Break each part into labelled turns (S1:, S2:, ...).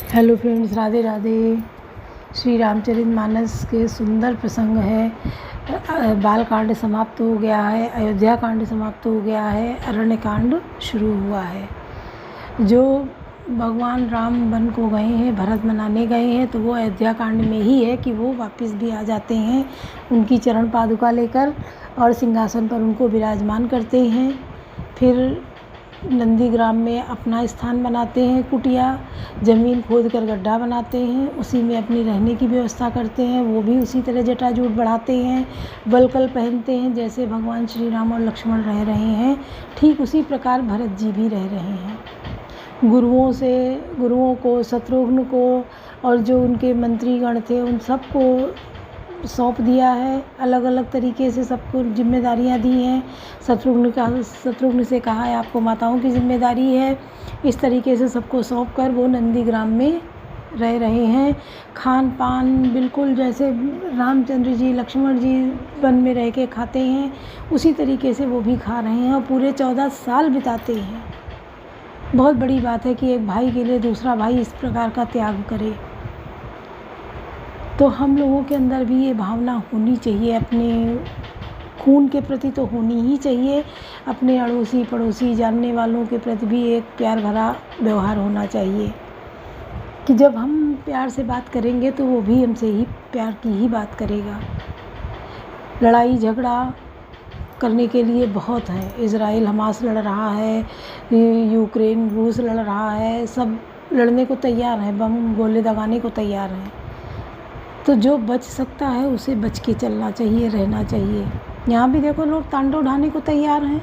S1: Hello friends, Radhe Radhe. Shri Ramcharitmanas के सुंदर प्रसंग है। बाल कांड समाप्त हो गया है, अयोध्या कांड समाप्त हो गया है, अरण्य कांड शुरू हुआ है। जो भगवान राम वन को गए हैं, भरत मनाने गए हैं, तो वो अयोध्या कांड में ही है कि वो वापस भी आ जाते हैं उनकी चरण पादुका लेकर और सिंहासन पर उनको विराजमान करते हैं। फिर नंदीग्राम में अपना स्थान बनाते हैं, कुटिया ज़मीन खोद कर गड्ढा बनाते हैं, उसी में अपनी रहने की व्यवस्था करते हैं। वो भी उसी तरह जटाजूट बढ़ाते हैं, बलकल पहनते हैं, जैसे भगवान श्री राम और लक्ष्मण रह रहे हैं, ठीक उसी प्रकार भरत जी भी रह रहे हैं। गुरुओं को, शत्रुघ्न को और जो उनके मंत्रीगण थे उन सबको सौंप दिया है, अलग अलग तरीके से सबको जिम्मेदारियां दी हैं। शत्रुघ्न से कहा है आपको माताओं की जिम्मेदारी है। इस तरीके से सबको सौंप कर वो नंदीग्राम में रह रहे हैं। खान पान बिल्कुल जैसे रामचंद्र जी, लक्ष्मण जी वन में रह के खाते हैं, उसी तरीके से वो भी खा रहे हैं और पूरे 14 साल बिताते हैं। बहुत बड़ी बात है कि एक भाई के लिए दूसरा भाई इस प्रकार का त्याग करे। तो हम लोगों के अंदर भी ये भावना होनी चाहिए, अपने खून के प्रति तो होनी ही चाहिए, अपने अड़ोसी पड़ोसी जानने वालों के प्रति भी एक प्यार भरा व्यवहार होना चाहिए कि जब हम प्यार से बात करेंगे तो वो भी हमसे ही प्यार की ही बात करेगा। लड़ाई झगड़ा करने के लिए बहुत है, इज़राइल हमास लड़ रहा है, यूक्रेन रूस लड़ रहा है, सब लड़ने को तैयार हैं, बम गोले दगाने को तैयार हैं। तो जो बच सकता है उसे बच के चलना चाहिए, रहना चाहिए। यहाँ भी देखो लोग तांडव ढाने को तैयार हैं,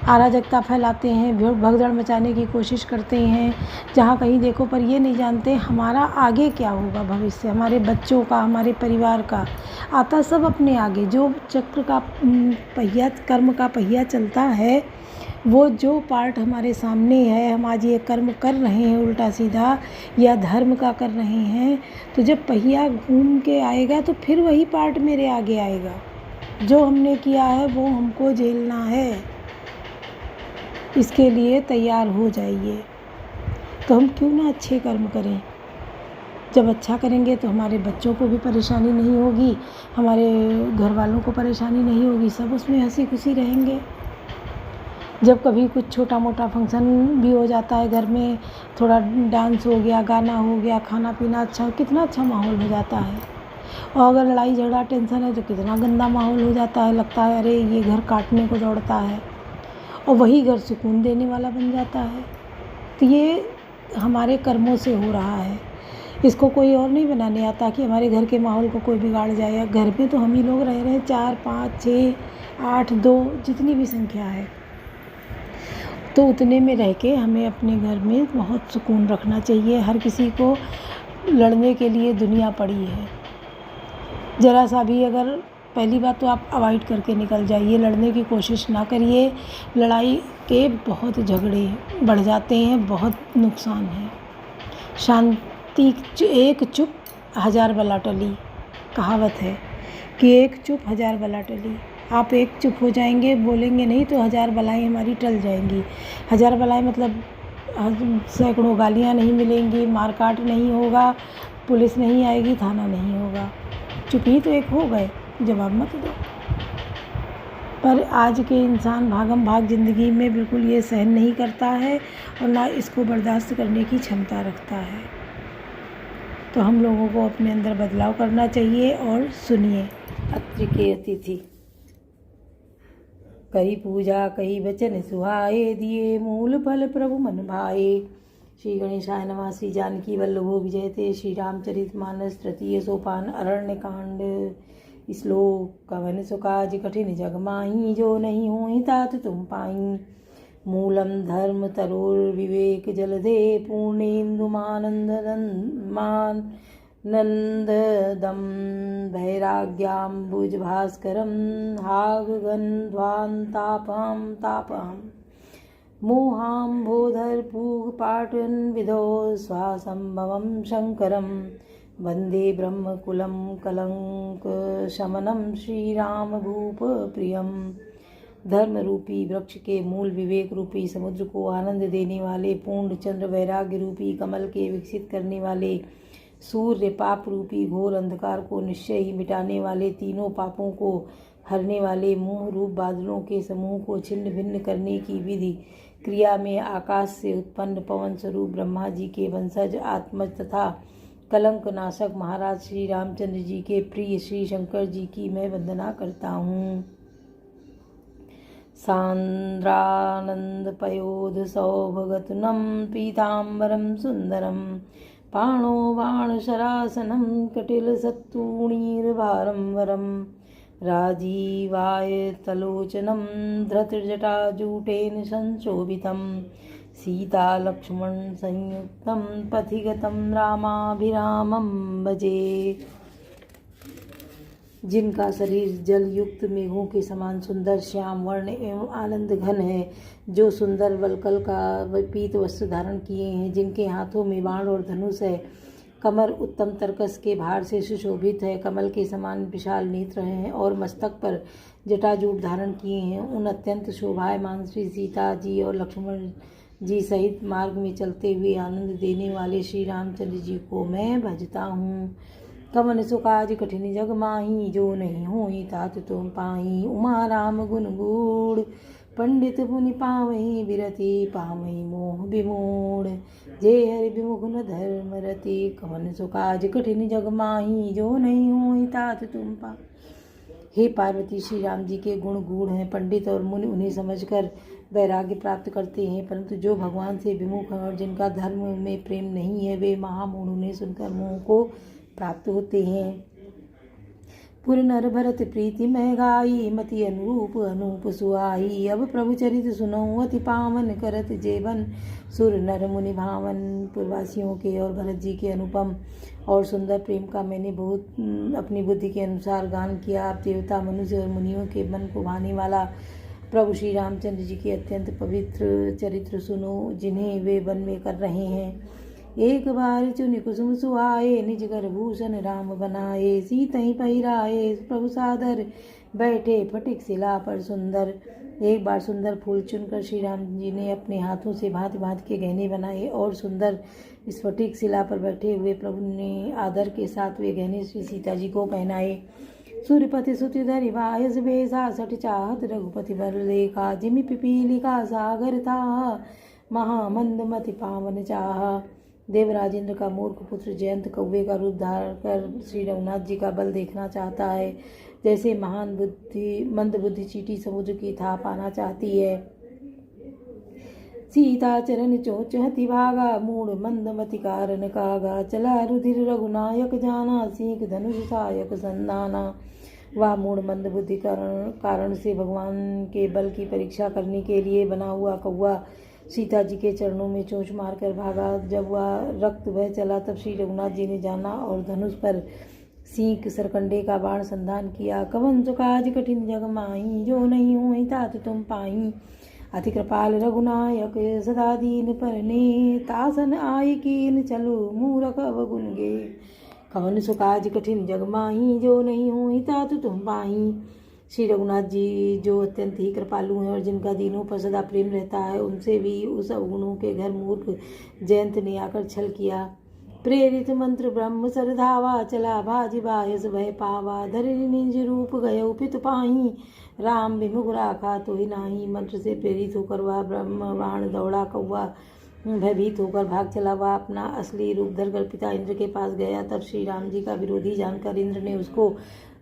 S1: अराजकता फैलाते हैं, भगदड़ मचाने की कोशिश करते हैं जहाँ कहीं देखो, पर ये नहीं जानते हमारा आगे क्या होगा, भविष्य हमारे बच्चों का, हमारे परिवार का आता सब अपने आगे। जो चक्र का पहिया, कर्म का पहिया चलता है, वो जो पार्ट हमारे सामने है, हम आज ये कर्म कर रहे हैं उल्टा सीधा या धर्म का कर रहे हैं, तो जब पहिया घूम के आएगा तो फिर वही पार्ट मेरे आगे आएगा। जो हमने किया है वो हमको झेलना है, इसके लिए तैयार हो जाइए। तो हम क्यों ना अच्छे कर्म करें। जब अच्छा करेंगे तो हमारे बच्चों को भी परेशानी नहीं होगी, हमारे घर वालों को परेशानी नहीं होगी, सब उसमें हंसी खुशी रहेंगे। जब कभी कुछ छोटा मोटा फंक्शन भी हो जाता है घर में, थोड़ा डांस हो गया, गाना हो गया, खाना पीना अच्छा, कितना अच्छा माहौल हो जाता है। और अगर लड़ाई झगड़ा टेंशन है तो कितना गंदा माहौल हो जाता है, लगता है अरे ये घर काटने को दौड़ता है, और वही घर सुकून देने वाला बन जाता है। तो ये हमारे कर्मों से हो रहा है, इसको कोई और नहीं बनाने आता कि हमारे घर के माहौल को कोई बिगाड़ जाए। या घर में तो हम ही लोग रह रहे हैं, 4 5 6 8 2 जितनी भी संख्या है, तो उतने में रह के हमें अपने घर में बहुत सुकून रखना चाहिए। हर किसी को लड़ने के लिए दुनिया पड़ी है, ज़रा सा भी अगर, पहली बात तो आप अवॉइड करके निकल जाइए, लड़ने की कोशिश ना करिए। लड़ाई के बहुत झगड़े बढ़ जाते हैं, बहुत नुकसान है। शांति, एक चुप हज़ार बला टली, कहावत है कि एक चुप हज़ार बला टली। आप एक चुप हो जाएंगे, बोलेंगे नहीं, तो 1000 बलाएँ हमारी टल जाएंगी। 1000 बलाएँ मतलब सैकड़ों गालियाँ नहीं मिलेंगी, मारकाट नहीं होगा, पुलिस नहीं आएगी, थाना नहीं होगा। चुप ही तो एक हो गए, जवाब मत दो। पर आज के इंसान भागम भाग ज़िंदगी में बिल्कुल ये सहन नहीं करता है और ना इसको बर्दाश्त करने की क्षमता रखता है। तो हम लोगों को अपने अंदर बदलाव करना चाहिए। और सुनिए, अत्रि के अतिथि करी पूजा कही वचन सुहाए, दिए मूल फल प्रभु मन भाए। श्री गणेशाय नमः। श्री जानकी वल्लभो विजयते। श्री रामचरितमानस तृतीय सोपान, अरण्य कांड। श्लोक कवन सुकाज कठिन जग माही, जो नहीं होहि तात तुम पाई। मूलम धर्म तरोर विवेक जलधे, पूर्णेन्दुमानंद नंददम वैराग्याम्बुजभास्करं, हागगन्ध्वान्तापहं मोहाम्बोधरपूगपाटनविधौ, स्वासंभवं शङ्करं वन्दे ब्रह्मकुलं कलङ्कशमनं, श्रीरामभूपप्रियं धर्म रूपी वृक्ष के मूल विवेक रूपी समुद्र को आनंद देने वाले पूर्ण चंद्र वैराग्य रूपी कमल के विकसित करने वाले सूर्य पाप रूपी घोर अंधकार को निश्चय ही मिटाने वाले तीनों पापों को हरने वाले मोह रूप बादलों के समूह को छिन्न भिन्न करने की विधि क्रिया में आकाश से उत्पन्न पवन स्वरूप ब्रह्मा जी के वंशज आत्मज तथा कलंक नाशक महाराज श्री रामचंद्र जी के प्रिय श्री शंकर जी की मैं वंदना करता हूँ। सांद्रानंद पयोध सौभगतुनम पीताम्बरम सुंदरम पाणो बाणशरासनं कटिल सत्तूणीर्भारं वरं राजीवायतलोचनं धृतजटाजूटेन संशोभितं सीतालक्ष्मण संयुक्तं पथिगतं रामाभिरामं भजे। जिनका शरीर जल युक्त मेघों के समान सुंदर श्याम वर्ण एवं आनंद घन है, जो सुंदर वलकल का पीत वस्त्र धारण किए हैं, जिनके हाथों में बाण और धनुष है, कमर उत्तम तरकस के भार से सुशोभित है, कमल के समान विशाल नेत्र हैं और मस्तक पर जटाजूट धारण किए हैं, उन अत्यंत शोभायमान श्री सीता जी और लक्ष्मण जी सहित मार्ग में चलते हुए आनंद देने वाले श्री रामचंद्र जी को मैं भजता हूँ। कवन सुकाज कठिन जग माही, जो नहीं होई तात तुम पाही। उमा राम गुण गूढ़ पंडित मुनि पावही, बिरति पावही मोह विमूढ़। जे हरि विमुख न धर्म रति, कवन सुकाज कठिन जग माही, जो नहीं होई तात तुम पा। हे पार्वती, श्री राम जी के गुण गूढ़ हैं, पंडित और मुनि उन्हें समझकर वैराग्य प्राप्त करते हैं, परंतु जो भगवान से विमुख हैं और जिनका धर्म में प्रेम नहीं है, वे महामूढ़ उन्हें सुनकर मोह को प्राप्त होते हैं। पुर नर भरत प्रीति मैं गाई, मति अनुरूप अनूप सुहाई। अब प्रभु चरित सुनो अति पावन, करत जेवन सुर नर मुनि भावन। पूर्ववासियों के और भरत जी के अनुपम और सुंदर प्रेम का मैंने बहुत अपनी बुद्धि के अनुसार गान किया। आप देवता मनुष्य और मुनियों के मन को भाने वाला प्रभु श्री रामचंद्र जी के अत्यंत पवित्र चरित्र सुनो, जिन्हें वे वन में कर रहे हैं। एक बार चुनि कुसुम सुहाए, निज घर भूषण राम बनाए। सीतहि पहिराए प्रभु सादर, बैठे फटिक शिला पर सुंदर। एक बार सुंदर फूल चुनकर श्री राम जी ने अपने हाथों से भांति भांति के गहने बनाए और सुंदर स्फटिक शिला पर बैठे हुए प्रभु ने आदर के साथ वे गहने श्री सीता जी को पहनाए। सूर्यपति सुति धरि वायस बेसा, सठ चाहत रघुपति बर लेखा। जिमि पिपीलिका सागर था, महामंदमति पावन चाहा। देवराजेंद्र का मूर्ख पुत्र जयंत कौवे का रूप धारण कर श्री रघुनाथ जी का बल देखना चाहता है, जैसे मंद बुद्धि चींटी समुद्र की था पाना चाहती है। सीता चरण चोचहति भागा, मूढ़ मंदमति कारण कागा। चला रुधिर रघुनायक जाना, सीख धनुष सायक संधाना। वह मूढ़ मंद बुद्धि कारण से भगवान के बल की परीक्षा करने के लिए बना हुआ कौवा सीता जी के चरणों में चोंच मारकर भागा। जब वह रक्त बह चला तब श्री रघुनाथ जी ने जाना और धनुष पर सींक सरकंडे का बाण संधान किया। कवन सुकाज कठिन जग माही, जो नहीं होई तात तुम पाही। अति कृपाल रघुनायक सदा दीन परने, तासन आय कीन चलो मूरख अवगुण गे। कवन सुकाज कठिन जग माही, जो नहीं होई तात तुम पाही। श्री रघुनाथ जी जो अत्यंत ही कृपालु हैं और जिनका दीनों पर सदा प्रेम रहता है, उनसे भी उस अवगुणों के घर मूर्ख जयंत ने आकर छल किया। प्रेरित मंत्र ब्रह्म सरधावा, चला भाजि बायस भय पावा। धरि निज रूप गयो पित पाही, राम विमुख राखा तो ही नाही। मंत्र से प्रेरित होकर वह ब्रह्म बाण दौड़ा कौवा भयभीत होकर भाग चला। वह अपना असली रूप धरकर पिता इंद्र के पास गया। तब श्री राम जी का विरोधी जानकर इंद्र ने उसको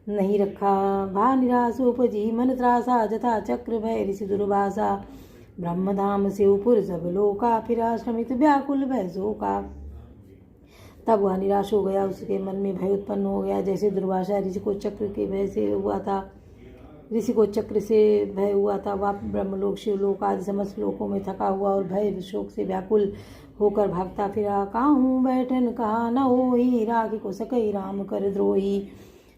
S1: नहीं रखा। भा निराश उपजी मन त्रासा, जथा चक्र भय ऋषि दुर्वासा। ब्रह्मधाम शिवपुर सब लोका, फिर आश्रमित व्याकुल भय शोका। तब वह निराश हो गया, उसके मन में भय उत्पन्न हो गया, जैसे दुर्वासा ऋषि को चक्र के भय से हुआ था। ऋषि को चक्र से भय हुआ था। वह ब्रह्मलोक शिवलोक आदि समस्त लोकों में थका हुआ और भय शोक से व्याकुल होकर भागता फिरा। काहूँ बैठन कहा न होई, राखी को सकई राम कर द्रोही।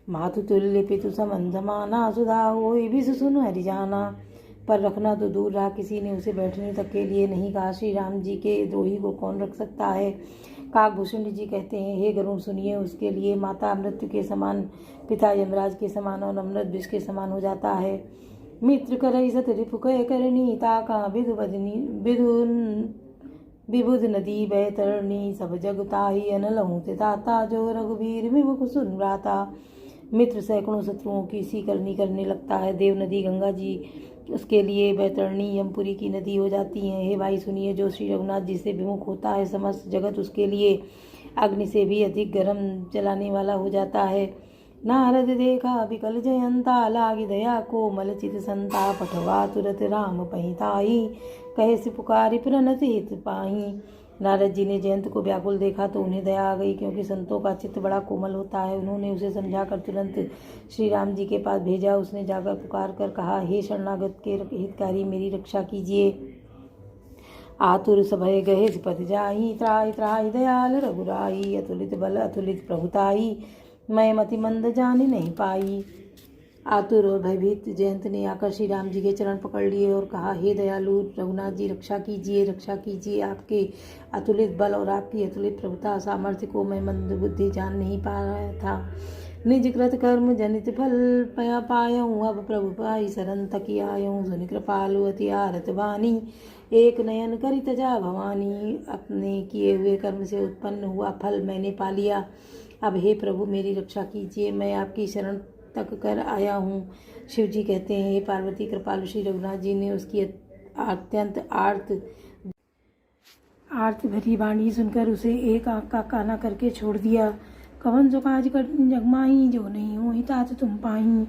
S1: मातु तुल्य पितु समन जमाना, सुधा होई विष सुन हरि जाना। पर रखना तो दूर रहा, किसी ने उसे बैठने तक के लिए नहीं कहा। श्री राम जी के द्रोही को कौन रख सकता है। काकभूषण जी कहते हैं, हे गरुण सुनिए, उसके लिए माता मृत्यु के समान, पिता यमराज के समान और अमृत विष के समान हो जाता है। मित्र करई सत रिपु कह करनी, ताका बिधु बदनी विबुध नदी बैतरणी, सब जग ताही अनलहूँ ते ताता, जो रघुवीर विमुख सुन राता। मित्र सैकड़ों शत्रुओं की सी करने लगता है। देव नदी गंगा जी उसके लिए बैतरणी यमपुरी की नदी हो जाती हैं। हे भाई सुनिए, जो श्री रघुनाथ जी से विमुख होता है, समस्त जगत उसके लिए अग्नि से भी अधिक गर्म जलाने वाला हो जाता है। नारद देखा विकल जयंता, लागी दया को मल चित संता, पठवा तुरत राम पहिताई, कहे से पुकारी प्रणत हित पाही। नारद जी ने जयंत को व्याकुल देखा तो उन्हें दया आ गई, क्योंकि संतों का चित्त बड़ा कोमल होता है। उन्होंने उसे समझाकर तुरंत श्री राम जी के पास भेजा। उसने जाकर पुकार कर कहा, हे शरणागत के हितकारी, मेरी रक्षा कीजिए। आतुर सभय गहे पद जाई, त्राहि त्राहि दयाल रघुराई, अतुलित बल अतुलित प्रभुताई, मैं मति मंद जान नहीं पाई। आतुर और भयभीत जयंत ने आकर श्री राम जी के चरण पकड़ लिए और कहा, हे दयालु रघुनाथ जी, रक्षा कीजिए। आपके अतुलित बल और आपकी अतुलित प्रभुता सामर्थ्य को मैं मंद बुद्धि जान नहीं पा रहा था। निज कृत कर्म जनित फल पया पायऊँ, अब प्रभु पाई शरण तकी आयऊँ, सुनि कृपालु अति आरत वाणी, एक नयन करि तजा भवानी। अपने किए हुए कर्म से उत्पन्न हुआ फल मैंने पा लिया। अब हे प्रभु मेरी रक्षा कीजिए, मैं आपकी शरण तक कर आया हूँ। शिव जी कहते हैं, हे पार्वती, कृपालु श्री रघुनाथ जी ने उसकी अत्यंत आर्त भरी वाणी सुनकर उसे एक आंख का काना करके छोड़ दिया। कवन जो काज कर जगमाही, जो नहीं हो हितात तुम पाही,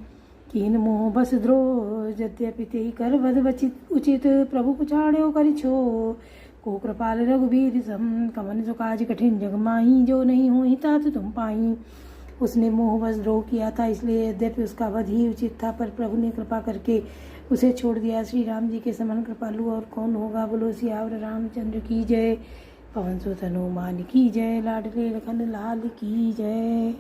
S1: कीन मोह बस द्रोह, यद्यपि ते कर वध वचित उचित, प्रभु पुछाड़ो करि छो, को कृपाल रघुवीर सम, कवन जो काज कठिन जगमाही, जो नहीं हो हितात तुम पाही। उसने मोहवश द्रोह किया था, इसलिए यद्यपि उसका वध ही उचित था, पर प्रभु ने कृपा करके उसे छोड़ दिया। श्री राम जी के समान कृपालु और कौन होगा। बोलो सियावर रामचंद्र की जय। पवन सुत हनुमान की जय। लाडले लखन लाल की जय।